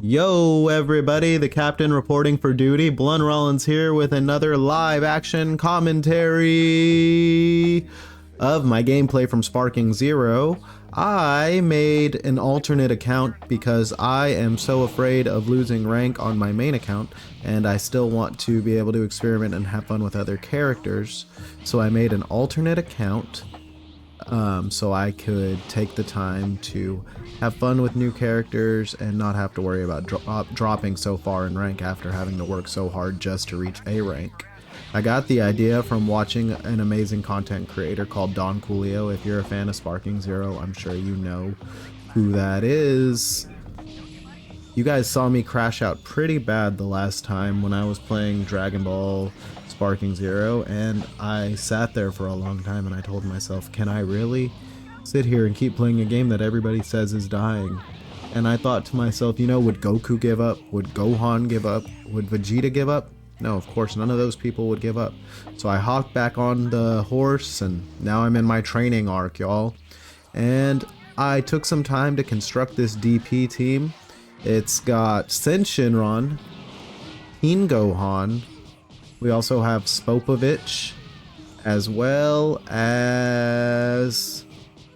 Yo everybody, the captain reporting for duty. Blun Rollins here with another live action commentary of my gameplay from Sparking Zero. I made an alternate account because I am so afraid of losing rank on my main account and I still want to be able to experiment and have fun with other characters. So I made an alternate account so I could take the time to have fun with new characters and not have to worry about dropping so far in rank after having to work so hard just to reach A rank. I got the idea from watching an amazing content creator called Don Coolio. If you're a fan of Sparking Zero, I'm sure you know who that is. You guys saw me crash out pretty bad the last time when I was playing Dragonball Sparking Zero, and I sat there for a long time and I told myself, can I really sit here and keep playing a game that everybody says is dying? And I thought to myself, you know, would Goku give up? Would Gohan give up? Would Vegeta give up? No, of course, none of those people would give up. So I hopped back on the horse and now I'm in my training arc, y'all. And I took some time to construct this DP team. It's got Sen Shinron, Teen Gohan. We also have Spopovich, as well as,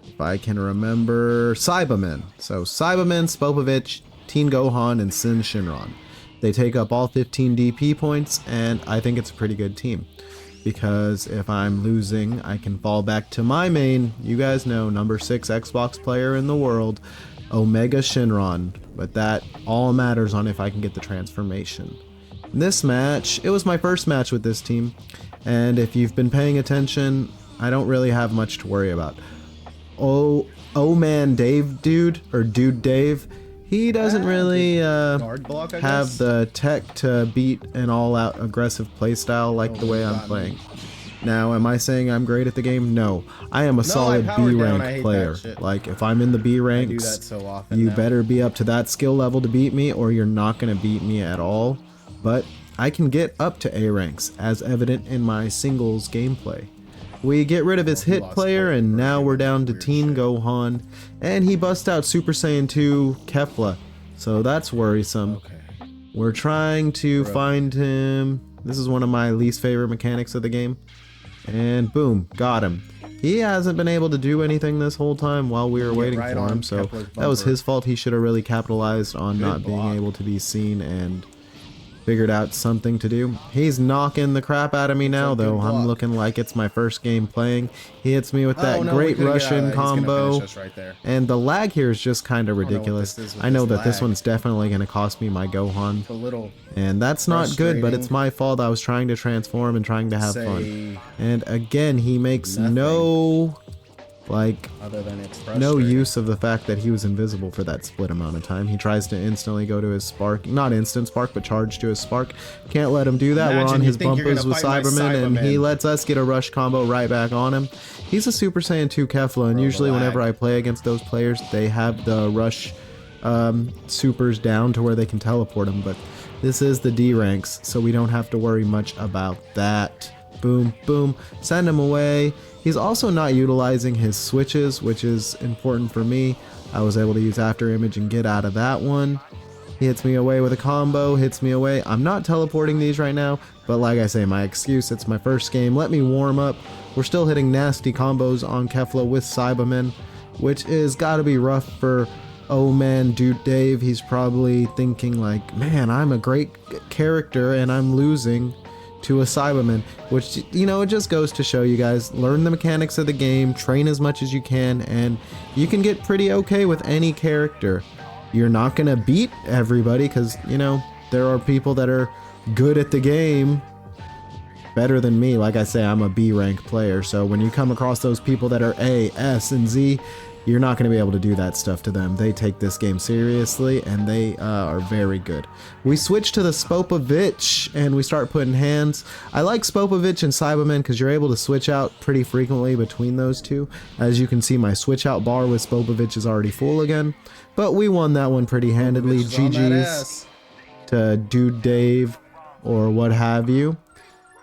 if I can remember, Saibamen. So Saibamen, Spopovich, Teen Gohan, and Sen Shinron. They take up all 15 DP points, and I think it's a pretty good team. Because if I'm losing, I can fall back to my main, you guys know, number 6 Xbox player in the world, Omega Shinron. But that all matters on if I can get the transformation. In this match, it was my first match with this team, and if you've been paying attention, I don't really have much to worry about. Oh man Dave dude, or Dude Dave, he doesn't really have the tech to beat an all-out aggressive playstyle like the way I'm playing. Now, am I saying I'm great at the game? No. I am a solid B rank player. Like, if I'm in the B ranks, you better be up to that skill level to beat me, or you're not going to beat me at all. But I can get up to A ranks, as evident in my singles gameplay. We get rid of his hit player, and now we're down to Teen Gohan, and he busts out Super Saiyan 2 Kefla, so that's worrisome. We're trying to find him. This is one of my least favorite mechanics of the game. And boom, got him. He hasn't been able to do anything this whole time while we were waiting for him, so that was his fault. He should have really capitalized on not being able to be seen and figured out something to do. He's knocking the crap out of me now, though. I'm looking like it's my first game playing. He hits me with that great Russian combo, and the lag here is just kind of ridiculous. I know that this one's definitely going to cost me my Gohan, and that's not good, but it's my fault. I was trying to transform and trying to have fun, and again, he makes no use of the fact that he was invisible for that split amount of time. He tries to instantly go to his spark, not instant spark, but charge to his spark. Can't let him do that. We're on his bumpers with Saibamen, and he lets us get a rush combo right back on him. He's a Super Saiyan 2 Kefla, and usually whenever I play against those players, they have the rush supers down to where they can teleport him, but this is the D ranks, so we don't have to worry much about that. Boom, boom, send him away. He's also not utilizing his switches, which is important for me. I was able to use after image and get out of that one. He hits me away with a combo, hits me away. I'm not teleporting these right now, but like I say, my excuse, it's my first game. Let me warm up. We're still hitting nasty combos on Kefla with Saibamen, which is gotta be rough for oh man Dude Dave. He's probably thinking like, man, I'm a great character and I'm losing to a Saibamen, which, you know, it just goes to show you guys, learn the mechanics of the game, train as much as you can, and you can get pretty okay with any character. You're not gonna beat everybody, because, you know, there are people that are good at the game better than me. Like I say, I'm a B rank player, so when you come across those people that are A, S, and Z, you're not going to be able to do that stuff to them. They take this game seriously, and they are very good. We switch to the Spopovich, and we start putting hands. I like Spopovich and Saibamen because you're able to switch out pretty frequently between those two. As you can see, my switch out bar with Spopovich is already full again, but we won that one pretty handedly. GG's to Dude Dave, or what have you.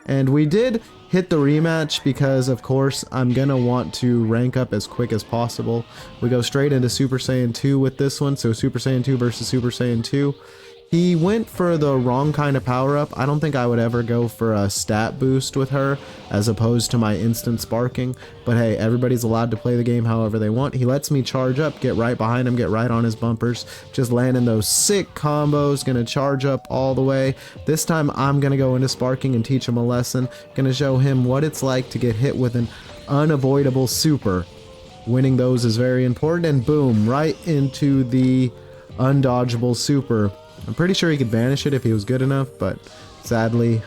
And we did hit the rematch because, of course, I'm going to want to rank up as quick as possible. We go straight into Super Saiyan 2 with this one. So Super Saiyan 2 versus Super Saiyan 2. He went for the wrong kind of power-up. I don't think I would ever go for a stat boost with her as opposed to my instant sparking. But hey, everybody's allowed to play the game however they want. He lets me charge up, get right behind him, get right on his bumpers, just landing those sick combos, gonna charge up all the way. This time I'm gonna go into sparking and teach him a lesson. Gonna show him what it's like to get hit with an unavoidable super. Winning those is very important, and boom, right into the undodgeable super. I'm pretty sure he could vanish it if he was good enough, but sadly,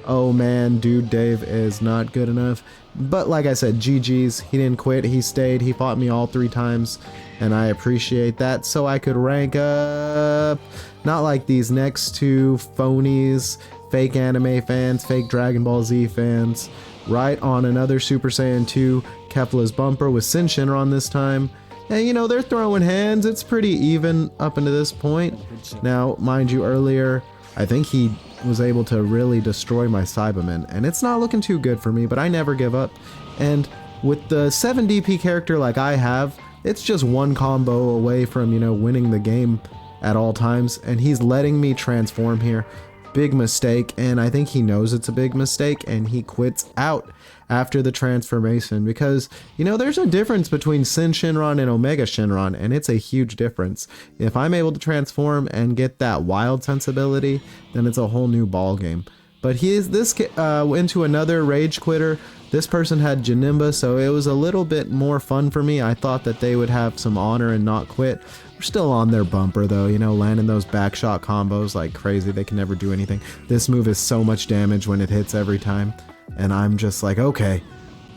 oh man, dude Dave is not good enough. But like I said, GG's, he didn't quit, he stayed, he fought me all 3 times, and I appreciate that, so I could rank up. Not like these next 2 phonies, fake anime fans, fake Dragon Ball Z fans. Right on another Super Saiyan 2, Kefla's bumper with Sin Shinron this time. And you know, they're throwing hands, it's pretty even up until this point. Now, mind you, earlier, I think he was able to really destroy my Saibamen, and it's not looking too good for me, but I never give up. And with the 7 DP character like I have, it's just one combo away from, you know, winning the game at all times, and he's letting me transform here. Big mistake, and I think he knows it's a big mistake, and he quits out after the transformation, because you know there's a difference between Sin Shinron and Omega Shinron, and it's a huge difference. If I'm able to transform and get that wild sensibility, then it's a whole new ball game. But he is this into another rage quitter. This person had Janimba, so it was a little bit more fun for me. I thought that they would have some honor and not quit. We're still on their bumper though, you know, landing those backshot combos like crazy. They can never do anything. This move is so much damage when it hits every time. And I'm just like, okay,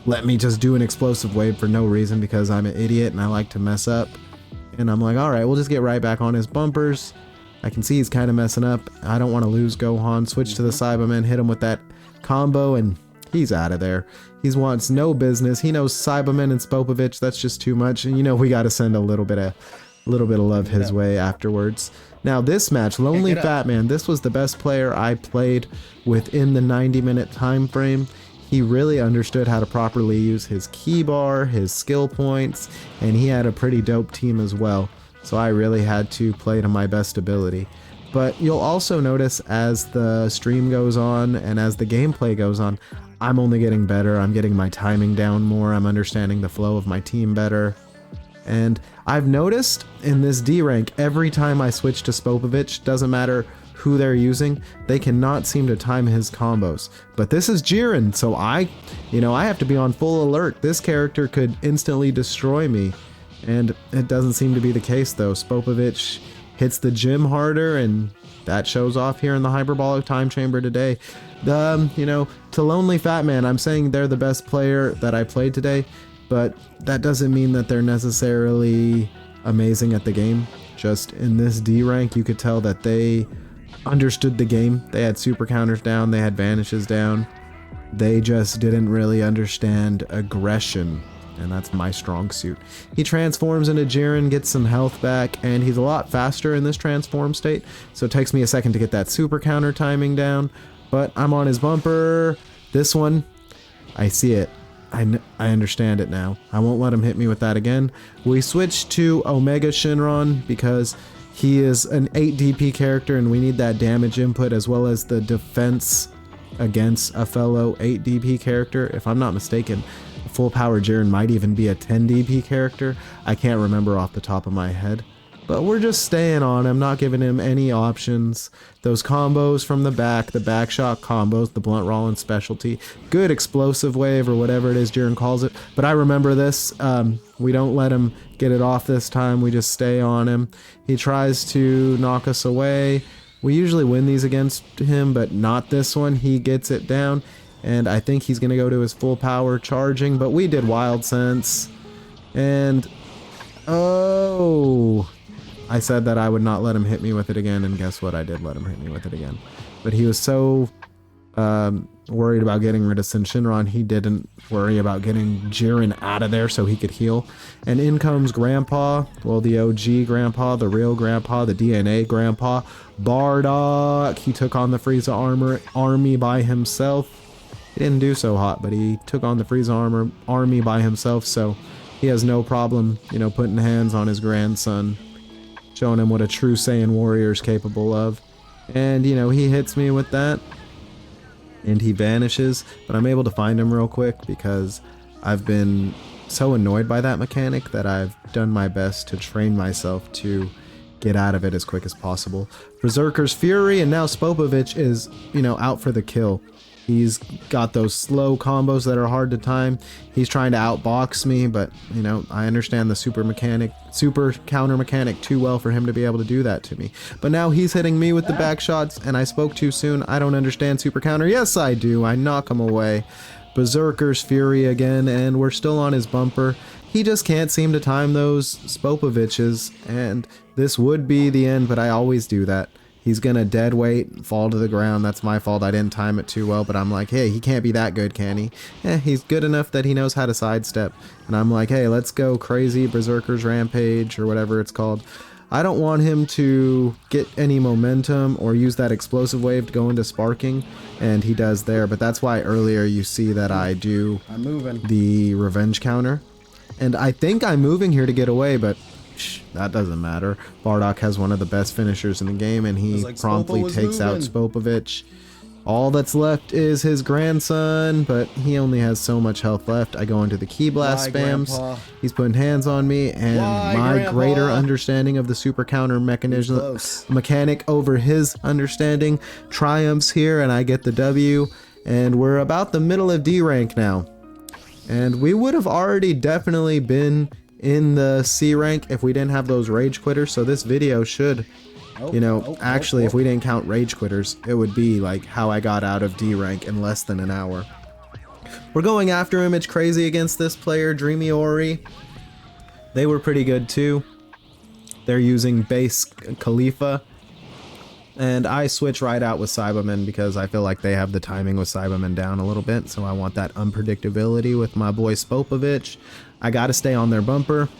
let me just do an explosive wave for no reason because I'm an idiot and I like to mess up. And I'm like, all right, we'll just get right back on his bumpers. I can see he's kind of messing up. I don't want to lose Gohan. Switch to the Saibamen, hit him with that combo, and he's out of there. He wants no business. He knows Saibamen and Spopovich. That's just too much. And you know we got to send a little bit of love his way afterwards. Now this match, Lonely Fat Man, this was the best player I played within the 90-minute time frame. He really understood how to properly use his key bar, his skill points, and he had a pretty dope team as well. So I really had to play to my best ability. But you'll also notice as the stream goes on and as the gameplay goes on, I'm only getting better. I'm getting my timing down more. I'm understanding the flow of my team better. And I've noticed in this D rank, every time I switch to Spopovich, doesn't matter who they're using, they cannot seem to time his combos. But this is Jiren, so I have to be on full alert. This character could instantly destroy me, and it doesn't seem to be the case though. Spopovich hits the gym harder, and that shows off here in the hyperbolic time chamber today. To Lonely Fat Man, I'm saying they're the best player that I played today, but that doesn't mean that they're necessarily amazing at the game. Just in this D rank, you could tell that they understood the game. They had super counters down, they had vanishes down. They just didn't really understand aggression, and that's my strong suit. He transforms into Jiren, gets some health back, and he's a lot faster in this transform state, so it takes me a second to get that super counter timing down, but I'm on his bumper. This one, I see it. I understand it now. I won't let him hit me with that again. We switch to Omega Shinron because he is an 8 DP character and we need that damage input as well as the defense against a fellow 8 DP character. If I'm not mistaken, full power Jiren might even be a 10 DP character. I can't remember off the top of my head. But we're just staying on him, not giving him any options. Those combos from the back shot combos, the Blunt Rollins specialty. Good explosive wave or whatever it is Jiren calls it. But I remember this. We don't let him get it off this time. We just stay on him. He tries to knock us away. We usually win these against him, but not this one. He gets it down. And I think he's going to go to his full power charging. But we did Wild Sense. And... oh... I said that I would not let him hit me with it again, and guess what? I did let him hit me with it again. But he was so worried about getting rid of Sin Shinron, he didn't worry about getting Jiren out of there so he could heal. And in comes Grandpa, well, the OG Grandpa, the real Grandpa, the DNA Grandpa, Bardock. He took on the Frieza army by himself. He didn't do so hot, but he took on the Frieza army by himself, so he has no problem, you know, putting hands on his grandson, showing him what a true Saiyan warrior is capable of. And, you know, he hits me with that, and he vanishes, but I'm able to find him real quick because I've been so annoyed by that mechanic that I've done my best to train myself to get out of it as quick as possible. Berserker's Fury, and now Spopovich is, you know, out for the kill. He's got those slow combos that are hard to time. He's trying to outbox me, but, you know, I understand the super counter mechanic too well for him to be able to do that to me. But now he's hitting me with the back shots, and I spoke too soon. I don't understand super counter. Yes, I do. I knock him away. Berserker's Fury again, and we're still on his bumper. He just can't seem to time those Spopoviches, and this would be the end, but I always do that. He's gonna dead weight, fall to the ground. That's my fault. I didn't time it too well, but I'm like, hey, he can't be that good, can he? He's good enough that he knows how to sidestep. And I'm like, hey, let's go crazy Berserker's Rampage, or whatever it's called. I don't want him to get any momentum or use that explosive wave to go into sparking, and he does there. But that's why earlier you see that I do the revenge counter. And I think I'm moving here to get away, but that doesn't matter. Bardock has one of the best finishers in the game, and he promptly takes out Spopovich. All that's left is his grandson, but he only has so much health left. I go into the Ki Blast spams. Grandpa? He's putting hands on me, and my greater understanding of the super counter mechanism mechanic over his understanding triumphs here, and I get the W. And we're about the middle of D rank now. And we would have already definitely been in the C rank if we didn't have those rage quitters. So this video should, you know, actually if we didn't count rage quitters, it would be like how I got out of D rank in less than an hour. We're going after Image Crazy against this player, Dreamy Ori. They were pretty good too. They're using base Khalifa. And I switch right out with Saibamen because I feel like they have the timing with Saibamen down a little bit. So I want that unpredictability with my boy Spopovich. I gotta stay on their bumper.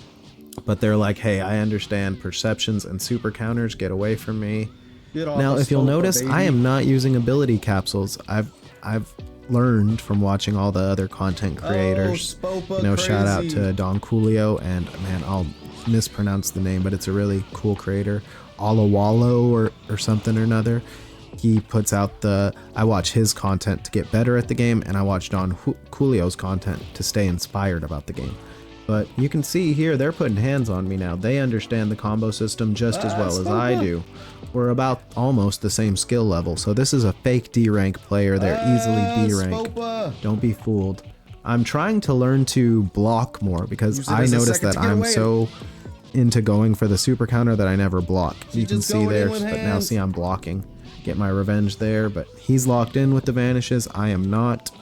But they're like, hey, I understand perceptions and super counters. Get away from me. Now, if you'll notice, I am not using ability capsules. I've learned from watching all the other content creators. You know, shout out to Don Coolio, and man, I'll mispronounce the name, but it's a really cool creator. Alawalo or something or another. He puts out I watch his content to get better at the game, and I watch Don Coolio's content to stay inspired about the game. But you can see here, they're putting hands on me now. They understand the combo system just as well as I do. We're about almost the same skill level, so this is a fake D rank player. They're easily D rank. Don't be fooled. I'm trying to learn to block more because I noticed that I'm so into going for the super counter that I never block. You can see there, but now see I'm blocking. Get my revenge there, but he's locked in with the vanishes. I am not.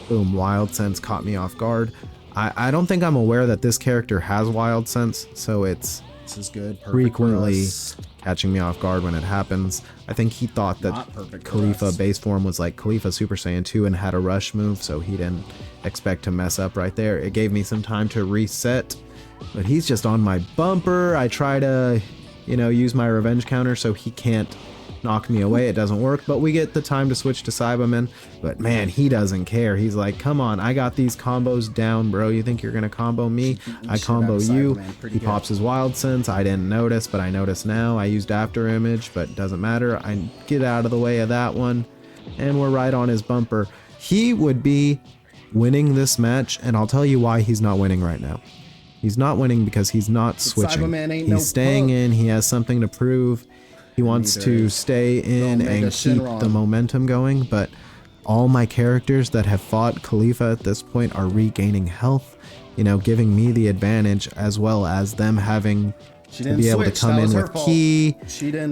Boom, Wild Sense caught me off guard. I don't think I'm aware that this character has Wild Sense, so it's frequently catching me off guard when it happens. I think he thought that Khalifa base form was like Khalifa Super Saiyan 2 and had a rush move, so he didn't expect to mess up right there. It gave me some time to reset. But he's just on my bumper. I try to, you know, use my revenge counter so he can't knock me away. It doesn't work, but we get the time to switch to Saibamen. But man, he doesn't care. He's like, come on, I got these combos down, bro. You think you're gonna combo me? I combo you. He pops his Wild Sense. I didn't notice, but I notice now. I used After Image, but it doesn't matter. I get out of the way of that one, and we're right on his bumper. He would be winning this match, and I'll tell you why he's not winning right now. He's not winning because he's not switching. He's staying in. He has something to prove. He wants to stay in and keep the momentum going. But all my characters that have fought Khalifa at this point are regaining health, you know, giving me the advantage, as well as them having to be able to come in with Ki,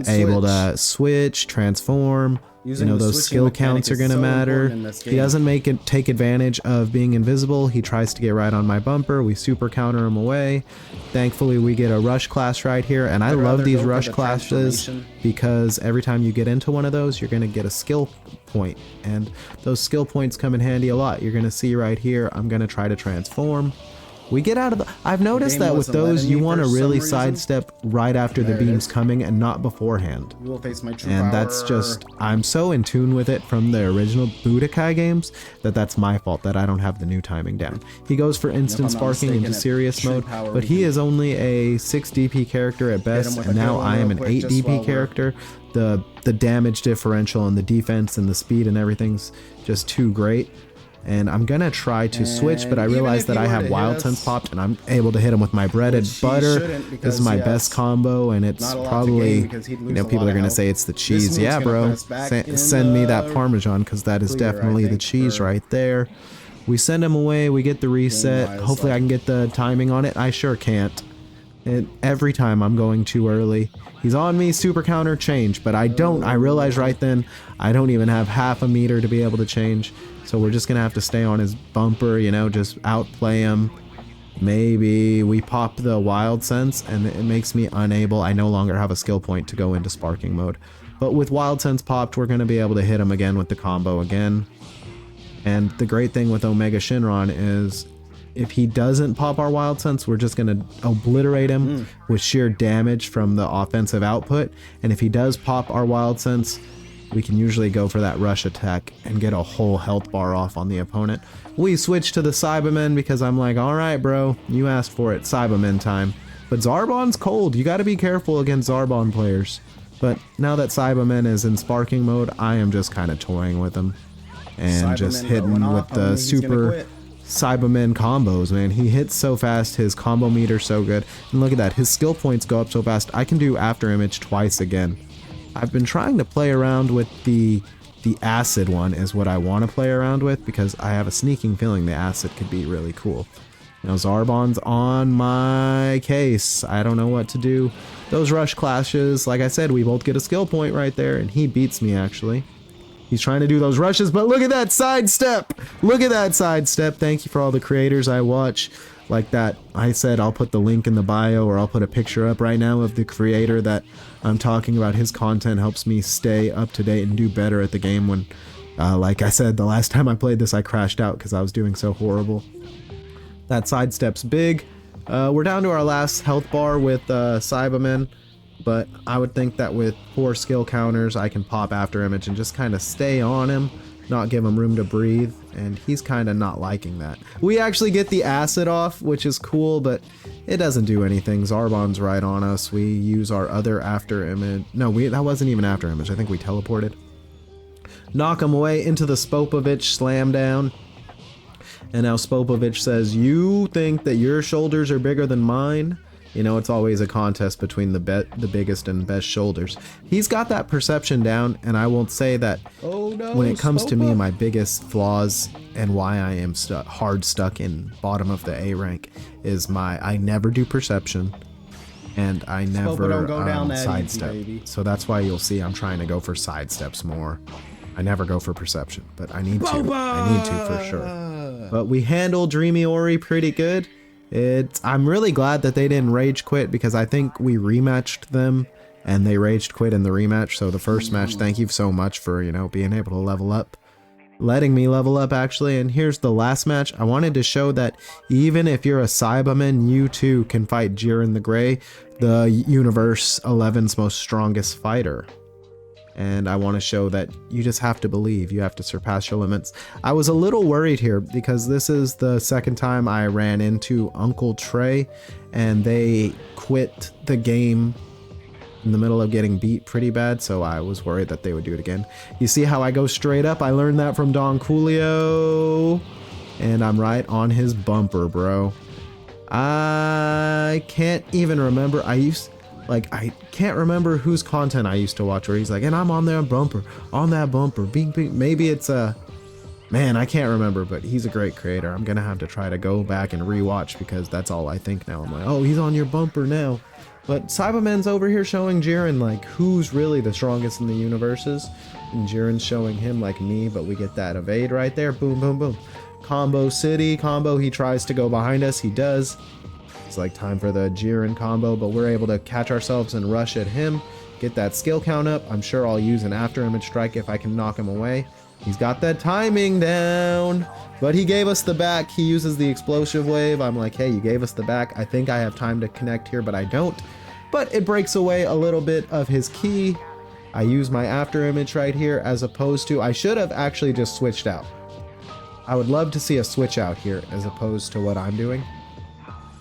able to switch, transform. You know, those skill counts are going to matter. He doesn't take advantage of being invisible. He tries to get right on my bumper. We super counter him away. Thankfully, we get a rush class right here. And I love these rush classes because every time you get into one of those, you're going to get a skill point. And those skill points come in handy a lot. You're going to see right here, I'm going to try to transform. We get out of the... I've noticed that with those, you want to really sidestep right after the beam's coming and not beforehand. You will face my true And power. that's just... I'm so in tune with it from the original Budokai games that that's my fault that I don't have the new timing down. He goes for instant sparking into serious mode, but he is only a 6 DP character at best, and now I am an 8 DP character. The damage differential and the defense and the speed and everything's just too great. And I'm gonna try to switch, but I realize that I have wild sense popped and I'm able to hit him with my bread and butter. This is my best combo, and it's probably, you know, people are gonna say it's the cheese. Yeah, bro, send me that Parmesan, because that is definitely the cheese right there. We send him away, we get the reset. Hopefully I can get the timing on it. I sure can't. Every time I'm going too early. He's on me, super counter, change, but I don't. I realize right then I don't even have half a meter to be able to change. So we're just gonna have to stay on his bumper, you know, just outplay him. Maybe we pop the wild sense and it makes me unable. I no longer have a skill point to go into sparking mode. But with wild sense popped, we're gonna be able to hit him again with the combo again. And the great thing with Omega Shinron is if he doesn't pop our wild sense, we're just gonna obliterate him with sheer damage from the offensive output. And if he does pop our wild sense, we can usually go for that rush attack and get a whole health bar off on the opponent. We switch to the Saibamen because I'm like, alright bro, you asked for it, Saibamen time. But Zarbon's cold, you gotta be careful against Zarbon players. But now that Saibamen is in sparking mode, I am just kind of toying with him. And just hitting with the super Saibamen combos, man. He hits so fast, his combo meter's so good. And look at that, his skill points go up so fast, I can do after image twice again. I've been trying to play around with the acid one is what I want to play around with, because I have a sneaking feeling the acid could be really cool. Now Zarbon's on my case. I don't know what to do. Those rush clashes, like I said, we both get a skill point right there, and he beats me actually. He's trying to do those rushes, but look at that sidestep! Look at that sidestep. Thank you for all the creators I watch. Like that, I said I'll put the link in the bio, or I'll put a picture up right now of the creator that I'm talking about. His content helps me stay up to date and do better at the game when, like I said, the last time I played this I crashed out because I was doing so horrible. That sidestep's big. We're down to our last health bar with Saibamen, but I would think that with 4 skill counters I can pop after image and just kind of stay on him, not give him room to breathe, and he's kind of not liking that. We actually get the acid off, which is cool, but it doesn't do anything. Zarbon's right on us. We use our other after image. No, that wasn't even after image. I think we teleported. Knock him away into the Spopovich slam down. And now Spopovich says, you think that your shoulders are bigger than mine? You know, it's always a contest between the biggest and best shoulders. He's got that perception down, and I won't say that when it comes to me, my biggest flaws and why I am hard stuck in bottom of the A rank is I never do perception, and I never sidestep. So that's why you'll see I'm trying to go for sidesteps more. I never go for perception, but I need to. I need to for sure. But we handle Dreamy Ori pretty good. I'm really glad that they didn't rage quit, because I think we rematched them and they raged quit in the rematch. So the first match, thank you so much for, you know, being able to level up, letting me level up actually. And here's the last match. I wanted to show that even if you're a Saibaman, you too can fight Jiren the Grey, the universe 11's most strongest fighter. And I want to show that you just have to believe, you have to surpass your limits. I was a little worried here because this is the second time I ran into Uncle Trey and they quit the game in the middle of getting beat pretty bad, so I was worried that they would do it again. You see how I go straight up? I learned that from Don Coolio, and I'm right on his bumper, bro. I can't even remember. I can't remember whose content I used to watch where he's like, and I'm on that bumper, bing, bing. Maybe it's man, I can't remember, but he's a great creator. I'm gonna have to try to go back and rewatch because that's all I think now. I'm like, oh, he's on your bumper now. But Saibamen's over here showing Jiren like who's really the strongest in the universes, and Jiren's showing him like me, but we get that evade right there. Boom, boom, boom. Combo City combo. He tries to go behind us. He does. It's like time for the Jiren combo, but we're able to catch ourselves and rush at him, get that skill count up. I'm sure I'll use an after image strike if I can knock him away. He's got that timing down. But he gave us the back. He uses the explosive wave. I'm like, hey, you gave us the back. I think I have time to connect here, but I don't. But it breaks away a little bit of his key. I use my after image right here as opposed to, I should have actually just switched out. I would love to see a switch out here as opposed to what I'm doing.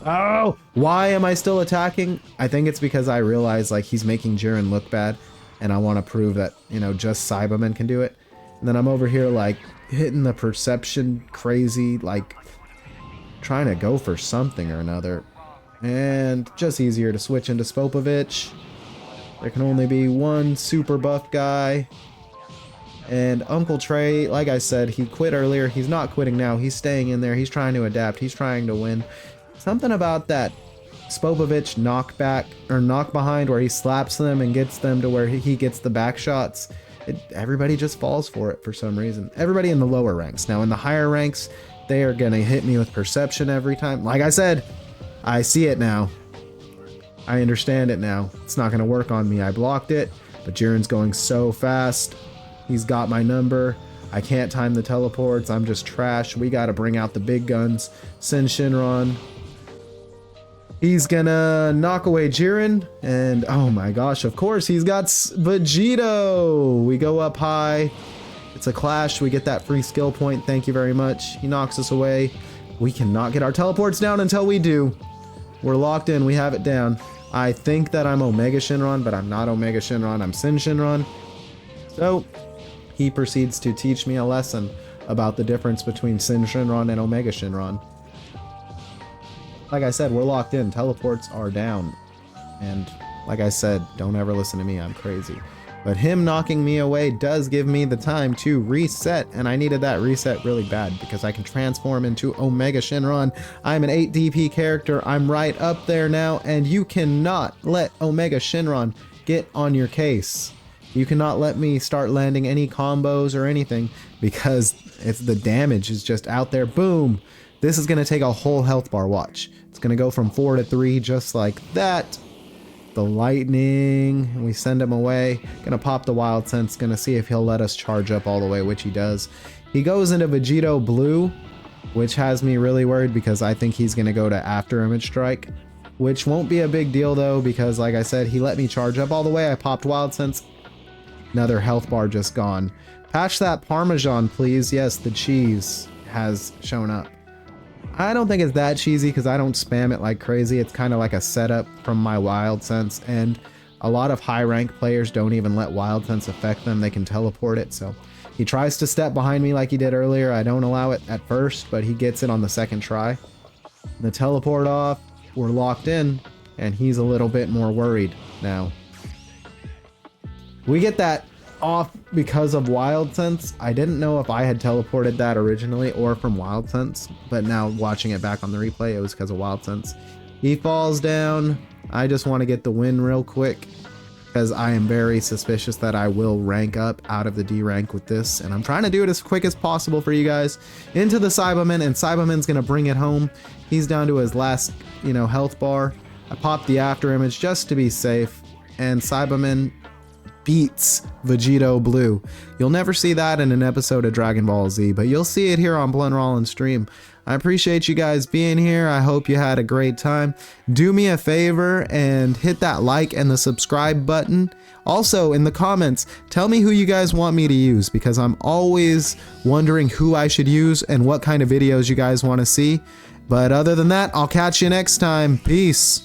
Oh, why am I still attacking? I think it's because I realize like he's making Jiren look bad and I want to prove that, you know, just Saibamen can do it. And then I'm over here like hitting the perception crazy, like trying to go for something or another. And just easier to switch into Spopovich. There can only be one super buff guy. And Uncle Trey, like I said, he quit earlier. He's not quitting now. He's staying in there. He's trying to adapt. He's trying to win. Something about that Spopovich knockback or knock behind where he slaps them and gets them to where he gets the back shots. Everybody just falls for it for some reason. Everybody in the lower ranks. Now in the higher ranks, they are going to hit me with perception every time. Like I said, I see it now. I understand it now. It's not going to work on me. I blocked it, but Jiren's going so fast. He's got my number. I can't time the teleports. I'm just trash. We got to bring out the big guns. Send Shinron. He's gonna knock away Jiren, and oh my gosh, of course, he's got Vegito. We go up high. It's a clash. We get that free skill point. Thank you very much. He knocks us away. We cannot get our teleports down until we do. We're locked in. We have it down. I think that I'm Omega Shinron, but I'm not Omega Shinron. I'm Sin Shinron. So he proceeds to teach me a lesson about the difference between Sin Shinron and Omega Shinron. Like I said, we're locked in. Teleports are down. And like I said, don't ever listen to me. I'm crazy. But him knocking me away does give me the time to reset. And I needed that reset really bad because I can transform into Omega Shinron. I'm an 8 DP character. I'm right up there now. And you cannot let Omega Shinron get on your case. You cannot let me start landing any combos or anything because the damage is just out there. Boom. This is going to take a whole health bar. Watch. It's going to go from 4 to 3 just like that. The lightning. We send him away. Going to pop the wild sense. Going to see if he'll let us charge up all the way, which he does. He goes into Vegito Blue, which has me really worried because I think he's going to go to After Image Strike, which won't be a big deal though because like I said, he let me charge up all the way. I popped wild sense. Another health bar just gone. Patch that Parmesan, please. Yes, the cheese has shown up. I don't think it's that cheesy because I don't spam it like crazy. It's kind of like a setup from my Wild Sense, and a lot of high rank players don't even let Wild Sense affect them. They can teleport it, so he tries to step behind me like he did earlier. I don't allow it at first, but he gets it on the second try. The teleport off, we're locked in, and he's a little bit more worried now. We get that off because of Wild Sense. I didn't know if I had teleported that originally or from Wild Sense, but now watching it back on the replay, it was because of Wild Sense. He falls down. I just want to get the win real quick because I am very suspicious that I will rank up out of the D rank with this, and I'm trying to do it as quick as possible for you guys. Into the Saibamen, and Saibamen's gonna bring it home. He's down to his last, health bar. I popped the after image just to be safe, and Saibamen beats Vegito Blue. You'll never see that in an episode of Dragon Ball Z, but you'll see it here on Blunt Rollin' Stream. I appreciate you guys being here. I hope you had a great time. Do me a favor and hit that like and the subscribe button. Also, in the comments, tell me who you guys want me to use because I'm always wondering who I should use and what kind of videos you guys want to see. But other than that, I'll catch you next time. Peace.